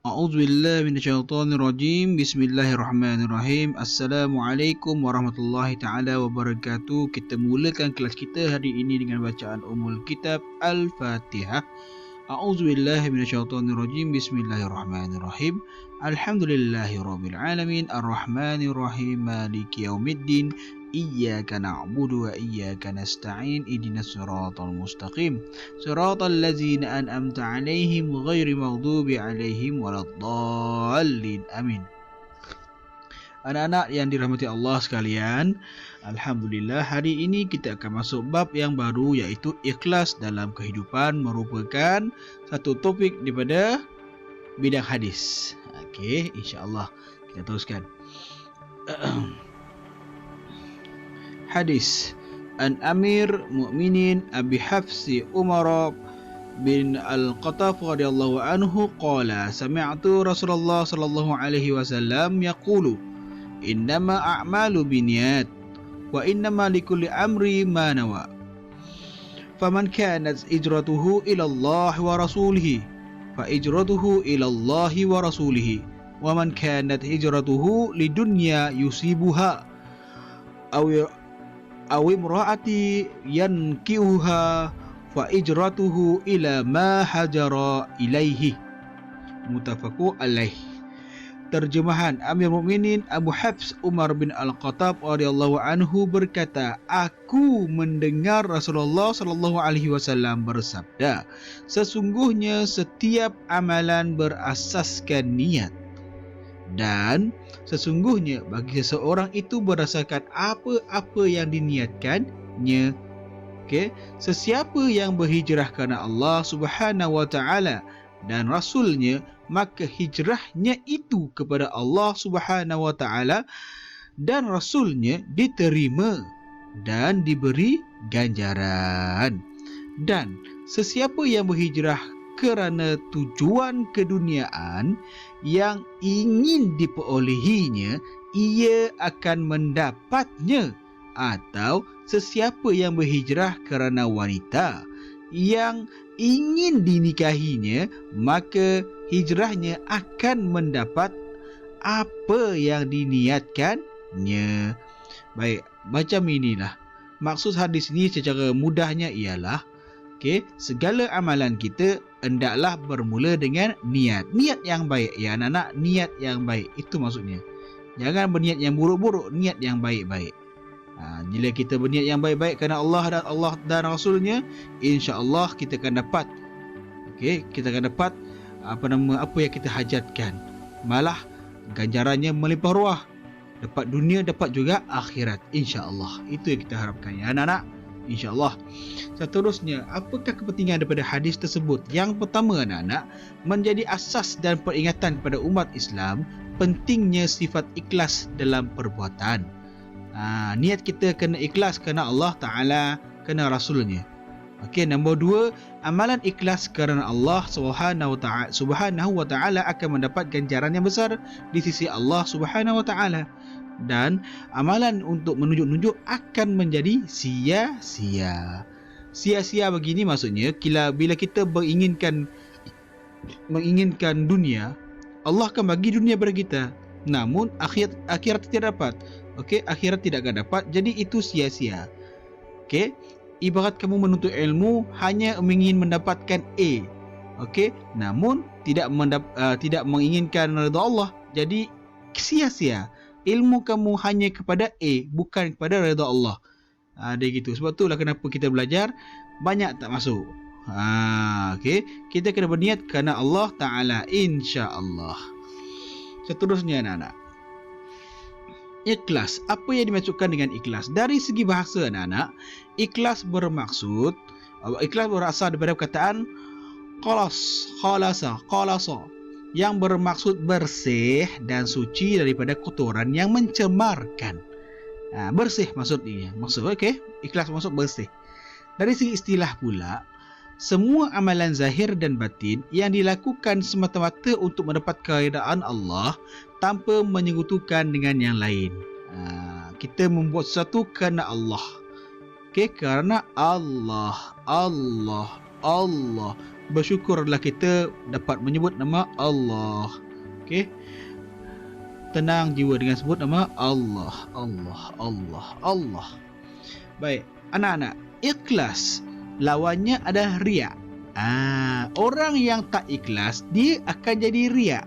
A'udzubillahi minasyaitonirrajim. Bismillahirrahmanirrahim. Assalamualaikum warahmatullahi taala wabarakatuh. Kita mulakan kelas kita hari ini dengan bacaan Ummul Kitab Al-Fatihah. A'udzubillahi minasyaitonirrajim. Bismillahirrahmanirrahim. Alhamdulillahirabbil alamin. Arrahmanirrahim. Maliki yaumiddin. Iyyaka na'budu wa iyyaka nasta'in. Ihdinas siratal mustaqim. Siratal ladzina an'amta 'alaihim ghairil maghdubi 'alaihim waladdallin. Amin. Anak-anak yang dirahmati Allah sekalian, alhamdulillah hari ini kita akan masuk bab yang baru, iaitu ikhlas dalam kehidupan, merupakan satu topik daripada bidang hadis. Okey, insya-Allah kita teruskan. Hadis An Amir Mu'minin Abi Hafsi Umar bin Al-Qataf radhiyallahu anhu qala sami'tu Rasulullah sallallahu alaihi wasallam yaqulu innama a'malu binniyat wa innama likulli amri ma nawa faman kanat hijratuhu ila Allah wa rasulih fa hijratuhu ila Allah wa rasulih wa man kanat hijratuhu lidunya yusibuha aw imraati yankihuha fa ijratuhu ila ma hajara ilaihi. Muttafaqun alaih. Terjemahan Amir Mukminin Abu Hafs Umar bin Al-Khattab radhiyallahu anhu berkata, aku mendengar Rasulullah sallallahu alaihi wasallam bersabda, sesungguhnya setiap amalan berasaskan niat, dan sesungguhnya bagi seseorang itu berdasarkan apa-apa yang diniatkannya. Okey, sesiapa yang berhijrah kerana Allah Subhanahu wa taala dan rasulnya, maka hijrahnya itu kepada Allah Subhanahu wa taala dan rasulnya diterima dan diberi ganjaran. Dan sesiapa yang berhijrah kerana tujuan keduniaan yang ingin diperolehinya, ia akan mendapatnya. Atau sesiapa yang berhijrah kerana wanita yang ingin dinikahinya, maka hijrahnya akan mendapat apa yang diniatkannya. Baik, macam inilah maksud hadis ini. Secara mudahnya ialah, okey, segala amalan kita hendaklah bermula dengan niat. Niat yang baik, ya anak-anak, niat yang baik. Itu maksudnya. Jangan berniat yang buruk-buruk, niat yang baik-baik. Bila kita berniat yang baik-baik kerana Allah dan Rasulnya, insya-Allah kita akan dapat, okey, kita akan dapat apa yang kita hajatkan. Malah ganjarannya melimpah ruah. Dapat dunia, dapat juga akhirat, insya-Allah. Itu yang kita harapkan, ya anak-anak. InsyaAllah. Seterusnya, apakah kepentingan daripada hadis tersebut? Yang pertama, anak-anak, menjadi asas dan peringatan kepada umat Islam pentingnya sifat ikhlas dalam perbuatan. Niat kita kena ikhlas kerana Allah Ta'ala, kerana Rasulnya. Okey, nombor 2, amalan ikhlas kerana Allah Subhanahu wa Ta'ala akan mendapat ganjaran yang besar di sisi Allah Subhanahu wa Ta'ala. Dan amalan untuk menunjuk-nunjuk akan menjadi sia-sia. Sia-sia begini maksudnya, bila kita menginginkan dunia, Allah akan bagi dunia kepada kita, namun akhirat tidak dapat. Okey, akhirat tidak akan dapat, jadi itu sia-sia. Okey, ibarat kamu menuntut ilmu hanya ingin mendapatkan A, okey, namun tidak menginginkan redha Allah, jadi sia-sia. Ilmu kamu hanya kepada A, bukan kepada redha Allah. Dia gitu. Sebab itulah kenapa kita belajar banyak tak masuk. Okey, kita kena berniat kerana Allah Ta'ala, insya-Allah. Seterusnya, anak-anak, ikhlas. Apa yang dimaksudkan dengan ikhlas? Dari segi bahasa, anak-anak, ikhlas berasal daripada perkataan khalasa, yang bermaksud bersih dan suci daripada kotoran yang mencemarkan. Bersih maksudnya. Okey, ikhlas maksud bersih. Dari segi istilah pula, semua amalan zahir dan batin yang dilakukan semata-mata untuk mendapat keridaan Allah tanpa menyekutukan dengan yang lain. Kita membuat sesuatu kerana Allah. Okey, kerana Allah bersyukurlah kita dapat menyebut nama Allah. Okey. Tenang jiwa dengan sebut nama Allah, Allah, Allah, Allah. Baik, anak-anak, ikhlas lawannya adalah riak. Orang yang tak ikhlas dia akan jadi riak.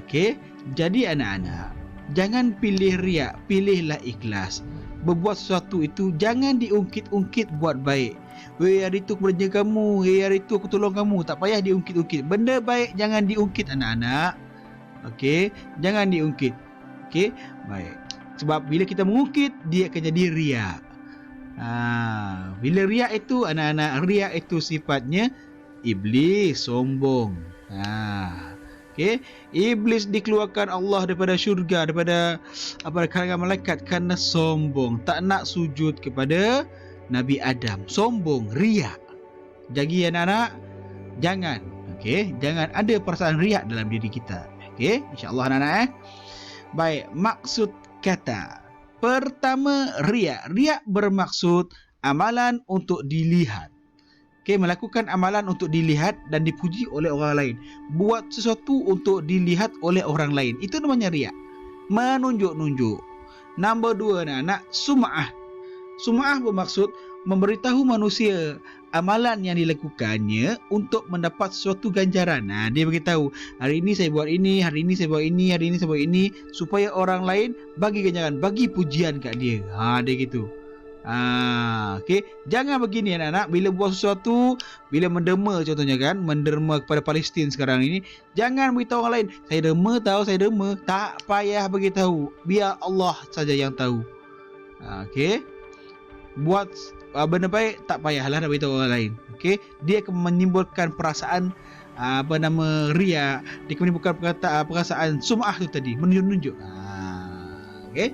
Okey. Jadi anak-anak, jangan pilih riak, pilihlah ikhlas. Berbuat sesuatu itu jangan diungkit-ungkit buat baik. Weh, hari tu aku belanja kamu, hari tu aku tolong kamu. Tak payah diungkit-ungkit. Benda baik jangan diungkit anak-anak. Okey, jangan diungkit. Okey, baik. Sebab bila kita mengungkit, dia akan jadi riak. Bila riak itu anak-anak, riak itu sifatnya iblis, sombong. Okey, iblis dikeluarkan Allah daripada syurga, daripada kalangan malaikat kerana sombong, tak nak sujud kepada Nabi Adam. Sombong, riak. Jadi anak-anak, jangan, okey, jangan ada perasaan riak dalam diri kita. Okey, insya-Allah anak-anak. Baik, maksud kata. Pertama, riak. Riak bermaksud amalan untuk dilihat. Okey, melakukan amalan untuk dilihat dan dipuji oleh orang lain. Buat sesuatu untuk dilihat oleh orang lain. Itu namanya riak. Menunjuk-nunjuk. Nombor 2 anak-anak, sum'ah. Sum'ah bermaksud memberitahu manusia amalan yang dilakukannya untuk mendapat sesuatu ganjaran. Dia beritahu, hari ini saya buat ini, hari ini saya buat ini, hari ini saya buat ini, supaya orang lain bagi ganjaran, bagi pujian kat dia. Dia gitu. Okey, jangan begini anak-anak. Bila buat sesuatu, bila menderma contohnya kan, menderma kepada Palestin sekarang ini, jangan beritahu orang lain, saya derma tahu, saya derma. Tak payah beritahu, biar Allah saja yang tahu. Okey, buat benda baik tak payahlah nak beritahu orang lain. Okey, dia akan menimbulkan perasaan riak, dia akan menimbulkan perasaan sum'ah tu tadi, menunjuk-nunjuk. Okey,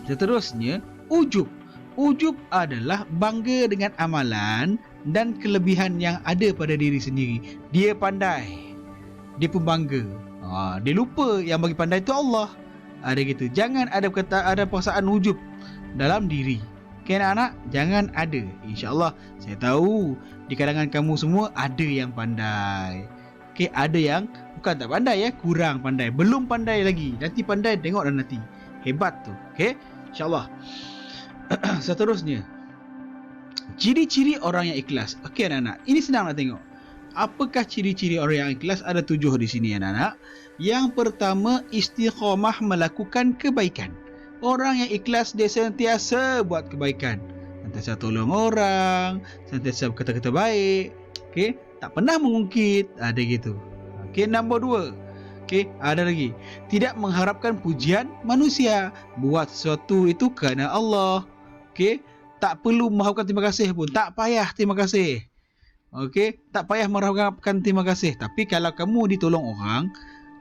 seterusnya, ujub. Ujub adalah bangga dengan amalan dan kelebihan yang ada pada diri sendiri. Dia pandai, dia pun bangga. Dia lupa yang bagi pandai itu Allah. Ada gitu. Jangan ada perasaan ujub dalam diri. Okay, anak-anak, jangan ada. InsyaAllah, saya tahu di kalangan kamu semua ada yang pandai. Okay, ada yang bukan tak pandai ya, kurang pandai, belum pandai lagi. Nanti pandai, tengok dan nanti. Hebat tu. Okay, insyaAllah. Seterusnya, ciri-ciri orang yang ikhlas. Okey anak-anak, ini senang nak tengok. Apakah ciri-ciri orang yang ikhlas? Ada 7 di sini anak-anak. Yang pertama, istiqamah melakukan kebaikan. Orang yang ikhlas dia sentiasa buat kebaikan, sentiasa tolong orang, sentiasa berkata-kata baik. Okey, tak pernah mengungkit. Ada gitu. Okey, nombor 2. Okey, ada lagi. Tidak mengharapkan pujian manusia. Buat sesuatu itu kerana Allah. Okey, tak perlu mengharapkan terima kasih pun. Tak payah terima kasih. Okey, tak payah mengharapkan terima kasih. Tapi kalau kamu ditolong orang,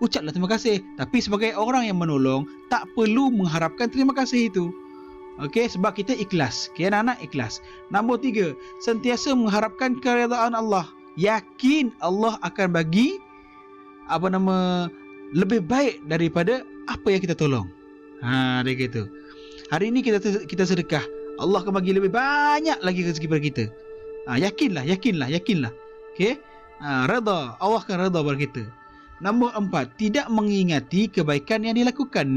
ucaplah terima kasih. Tapi sebagai orang yang menolong, tak perlu mengharapkan terima kasih itu. Okey, sebab kita ikhlas. Okey, anak-anak ikhlas. Nombor 3, sentiasa mengharapkan keredaan Allah. Yakin Allah akan bagi lebih baik daripada apa yang kita tolong. Dia gitu. Hari ini kita sedekah, Allah akan bagi lebih banyak lagi rezeki pada kita. Yakinlah. Okey? Redha, Allah akan redha pada kita. Nombor 4, tidak mengingati kebaikan yang dilakukan.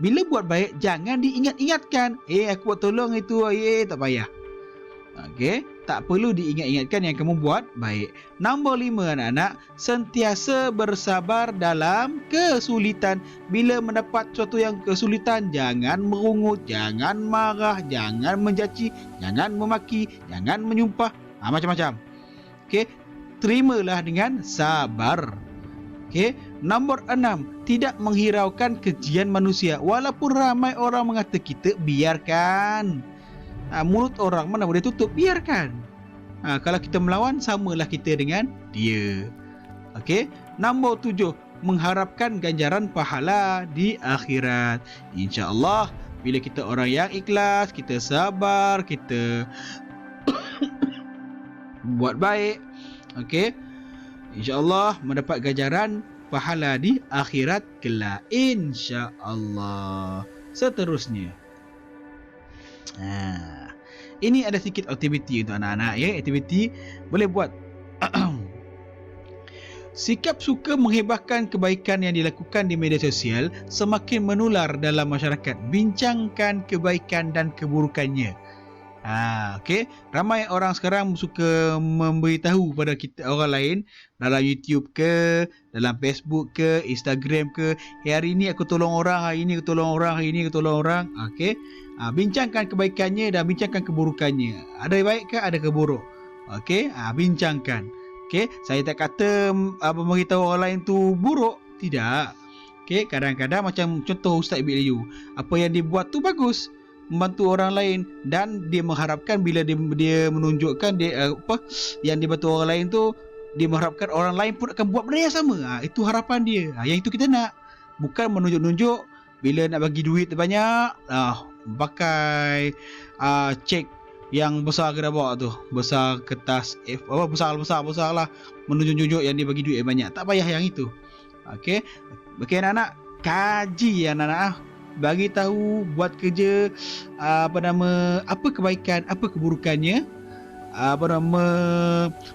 Bila buat baik jangan diingat-ingatkan. Aku buat tolong itu, tak payah. Okey, tak perlu diingat-ingatkan yang kamu buat baik. Nombor 5 anak-anak, sentiasa bersabar dalam kesulitan. Bila mendapat sesuatu yang kesulitan, jangan merungut, jangan marah, jangan mencaci, jangan memaki, jangan menyumpah, macam-macam. Okey, terimalah dengan sabar. Okey, nombor 6, tidak menghiraukan kejian manusia. Walaupun ramai orang mengata kita, biarkan. Mulut orang mana boleh tutup, biarkan. Kalau kita melawan, samalah kita dengan dia. Okey, nombor 7, mengharapkan ganjaran pahala di akhirat. InsyaAllah, bila kita orang yang ikhlas, kita sabar, kita buat baik, okey, InsyaAllah mendapat ganjaran pahala di akhirat kelak. InsyaAllah. Seterusnya, Ini ada sedikit aktiviti untuk anak-anak ya. Aktiviti boleh buat. Sikap suka menghibahkan kebaikan yang dilakukan di media sosial semakin menular dalam masyarakat. Bincangkan kebaikan dan keburukannya. Okey. Ramai orang sekarang suka memberitahu pada kita orang lain dalam YouTube ke, dalam Facebook ke, Instagram ke, hari ini aku tolong orang, hari ini aku tolong orang, hari ini aku tolong orang. Okey. Bincangkan kebaikannya dan bincangkan keburukannya. Ada baik ke, ada keburuk. Okey. Bincangkan. Okey, saya tak kata memberitahu orang lain tu buruk, tidak. Okey, kadang-kadang macam contoh Ustaz Ibn Liu, apa yang dia buat tu bagus, membantu orang lain, dan dia mengharapkan bila dia menunjukkan dia yang dibantu orang lain tu, dia mengharapkan orang lain pun akan buat benda yang sama. Itu harapan dia. Yang itu kita nak. Bukan menunjuk-nunjuk bila nak bagi duit banyak, pakai cek yang besar kita bawa tu, besar kertas besar lah, menunjuk-nunjuk yang dia bagi duit banyak. Tak payah yang itu. Okey, anak-anak, kaji anak-anak, bagi tahu, buat kerja, apa kebaikan, apa keburukannya,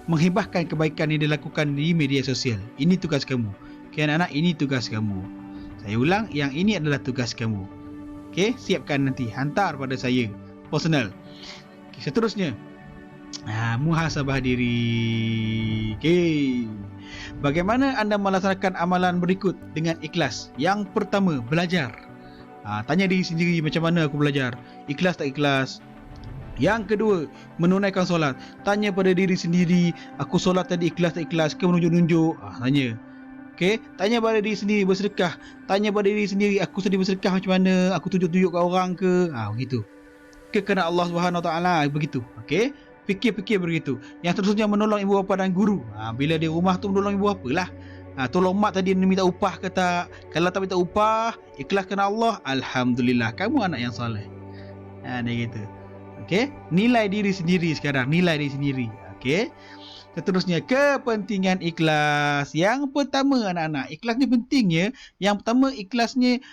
menghibahkan kebaikan yang dilakukan di media sosial. Ini tugas kamu. Okey anak-anak, ini tugas kamu. Saya ulang, yang ini adalah tugas kamu. Okey, siapkan nanti, hantar pada saya personal. Seterusnya, muhasabah diri. Okey. Bagaimana anda melaksanakan amalan berikut dengan ikhlas? Yang pertama, belajar. Tanya diri sendiri, macam mana aku belajar? Ikhlas tak ikhlas? Yang kedua, menunaikan solat. Tanya pada diri sendiri, aku solat tadi ikhlas tak ikhlas ke menunjuk-nunjuk? Tanya. Okey, tanya pada diri sendiri. Bersedekah. Tanya pada diri sendiri, aku sedih bersedekah macam mana? Aku tunjuk-tunjuk kat orang ke? Begitu. Kerana Allah Subhanahu Wa Taala, begitu. Okey, fikir-fikir begitu. Yang seterusnya, menolong ibu bapa dan guru. Bila di rumah tu menolong ibu bapa lah. Tolong mak tadi minta upah ke tak? Kalau tak minta upah, ikhlas kerana Allah, alhamdulillah, kamu anak yang soleh. Dia gitu. Okey, nilai diri sendiri sekarang, nilai diri sendiri. Okey. Seterusnya, kepentingan ikhlas. Yang pertama anak-anak, ikhlas ni pentingnya. Yang pertama, ikhlasnya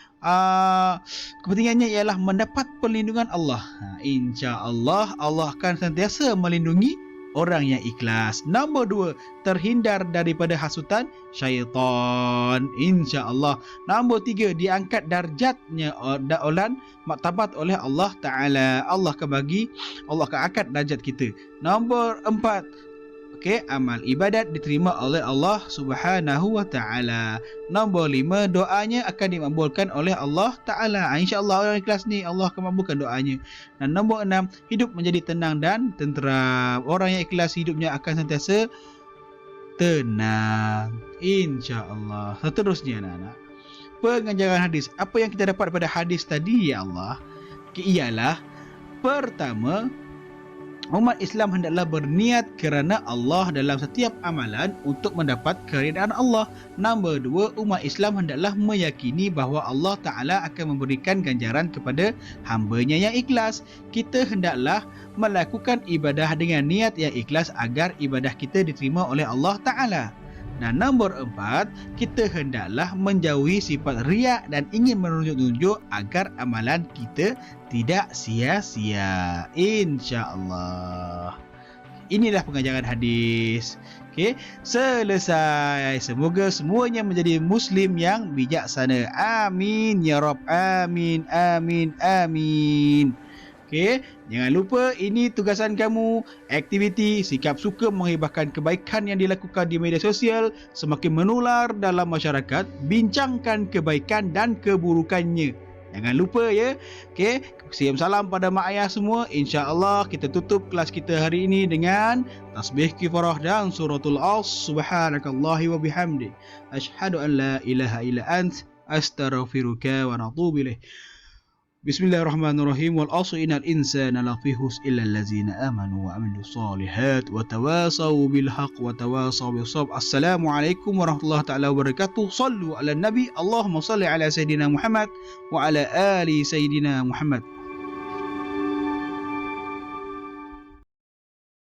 kepentingannya ialah mendapat perlindungan Allah. InsyaAllah Allah akan sentiasa melindungi orang yang ikhlas. Nombor 2, terhindar daripada hasutan syaitan, InsyaAllah. Nombor 3, diangkat darjatnya dan martabat oleh Allah Ta'ala. Allah akan angkat darjat kita. Nombor 4, okey, amal ibadat diterima oleh Allah Subhanahu Wa Taala. Nombor 5, doanya akan dimabulkan oleh Allah Taala. InsyaAllah orang ikhlas ni Allah akan mabulkan doanya. Dan nombor 6, hidup menjadi tenang dan tentera. Orang yang ikhlas hidupnya akan sentiasa tenang, InsyaAllah. Seterusnya anak-anak, pengajaran hadis. Apa yang kita dapat pada hadis tadi ya Allah? Ialah pertama, umat Islam hendaklah berniat kerana Allah dalam setiap amalan untuk mendapat keridaan Allah. Nombor 2, umat Islam hendaklah meyakini bahawa Allah Ta'ala akan memberikan ganjaran kepada hambanya yang ikhlas. Kita hendaklah melakukan ibadah dengan niat yang ikhlas agar ibadah kita diterima oleh Allah Ta'ala. Dan nombor 4, kita hendaklah menjauhi sifat riak dan ingin menunjuk-nunjuk agar amalan kita tidak sia-sia, InsyaAllah. Inilah pengajaran hadis. Okey, selesai. Semoga semuanya menjadi Muslim yang bijaksana. Amin ya Rabb. Amin, amin, amin. Okey, jangan lupa ini tugasan kamu. Aktiviti sikap suka menghibahkan kebaikan yang dilakukan di media sosial semakin menular dalam masyarakat. Bincangkan kebaikan dan keburukannya. Jangan lupa ya. Okey, salam pada mak ayah semua. InsyaAllah kita tutup kelas kita hari ini dengan tasbih kifarah dan suratul As. Subhanakallah wa bihamdi, asyhadu an la ilaha illa ant, astaghfiruka wa atubu ilaih. Bismillahirrahmanirrahim. Wal asri innal insana lafi khusr illa allazina amanu wa amilus solihat wa tawasaw bil haqq wa tawasaw bis sabr. Assalamualaikum warahmatullahi taala wabarakatuh. Sallu ala nabi. Allahumma salli ala sayidina Muhammad wa ala ali sayidina Muhammad.